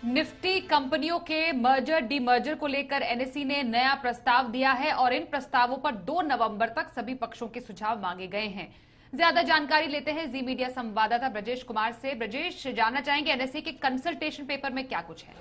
Nifty कंपनियों के merger demerger को लेकर एनएसई ने नया प्रस्ताव दिया है और इन प्रस्तावों पर 2 नवंबर तक सभी पक्षों के सुझाव मांगे गए हैं। ज्यादा जानकारी लेते हैं जी मीडिया संवाददाता ब्रजेश कुमार से। ब्रजेश, जानना चाहेंगे एनएसई के कंसल्टेशन पेपर में क्या कुछ है?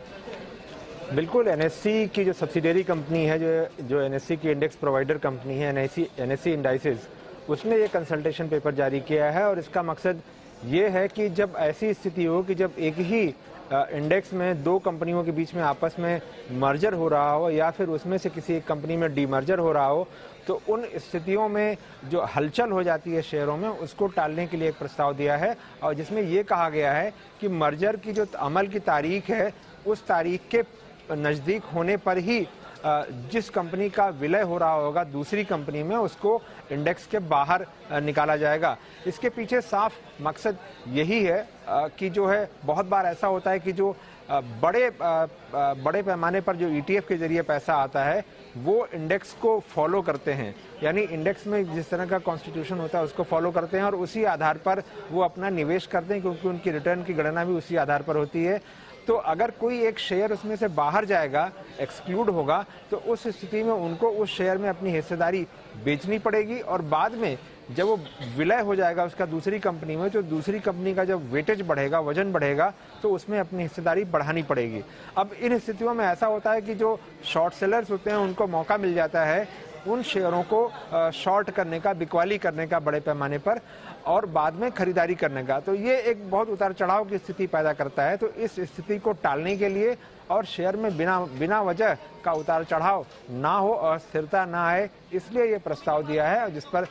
बिल्कुल, एनएसई की जो सब्सिडियरी कंपनी है, जो एनएसई की इंडेक्स प्रोवाइडर कंपनी है एनएसई इंडाइसेस, उसने ये कंसल्टेशन पेपर जारी किया है। और इसका मकसद ये है कि जब ऐसी स्थिति हो कि जब एक ही इंडेक्स में 2 कंपनियों के बीच में आपस में मर्जर हो रहा हो या फिर उसमें से किसी एक कंपनी में डीमर्जर हो रहा हो, तो उन स्थितियों में जो हलचल हो जाती है शेयरों में, उसको टालने के लिए एक प्रस्ताव दिया है। और जिसमें ये कहा गया है कि मर्जर की जो अमल की तारीख है, उस तारीख के नज़दीक होने पर ही जिस कंपनी का विलय हो रहा होगा दूसरी कंपनी में, उसको इंडेक्स के बाहर निकाला जाएगा। इसके पीछे साफ मकसद यही है कि जो है, बहुत बार ऐसा होता है कि जो बड़े पैमाने पर जो ईटीएफ के जरिए पैसा आता है, वो इंडेक्स को फॉलो करते हैं। यानी इंडेक्स में जिस तरह का कॉन्स्टिट्यूशन होता है उसको फॉलो करते हैं और उसी आधार पर वो अपना निवेश करते हैं, क्योंकि उनकी रिटर्न की गणना भी उसी आधार पर होती है। तो अगर कोई एक शेयर उसमें से बाहर जाएगा, एक्सक्लूड होगा, तो उस स्थिति में उनको उस शेयर में अपनी हिस्सेदारी बेचनी पड़ेगी और बाद में जब वो विलय हो जाएगा उसका दूसरी कंपनी में, तो दूसरी कंपनी का जब वेटेज बढ़ेगा, वजन बढ़ेगा, तो उसमें अपनी हिस्सेदारी बढ़ानी पड़ेगी। अब इन स्थितियों में ऐसा होता है कि जो शॉर्ट सेलर्स होते हैं उनको मौका मिल जाता है उन शेयरों को शॉर्ट करने का, बिकवाली करने का बड़े पैमाने पर, और बाद में खरीदारी करने का। तो ये एक बहुत उतार चढ़ाव की स्थिति पैदा करता है। तो इस स्थिति को टालने के लिए और शेयर में बिना वजह का उतार चढ़ाव ना हो और स्थिरता ना आए, इसलिए ये प्रस्ताव दिया है, जिस पर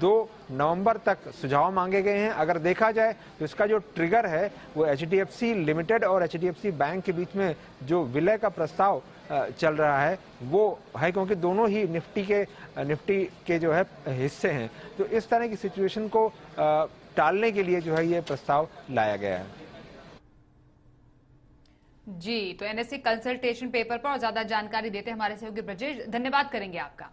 2 नवंबर तक सुझाव मांगे गए हैं। अगर देखा जाए तो इसका जो ट्रिगर है वो एचडीएफसी लिमिटेड और एचडीएफसी बैंक के बीच में जो विलय का प्रस्ताव चल रहा है वो है, क्योंकि दोनों ही निफ्टी के जो है हिस्से हैं। तो इस तरह की सिचुएशन को टालने के लिए जो है ये प्रस्ताव लाया गया है। जी, तो एनएसई कंसल्टेशन पेपर पर और ज्यादा जानकारी देते हमारे सहयोगी ब्रजेश, धन्यवाद करेंगे आपका।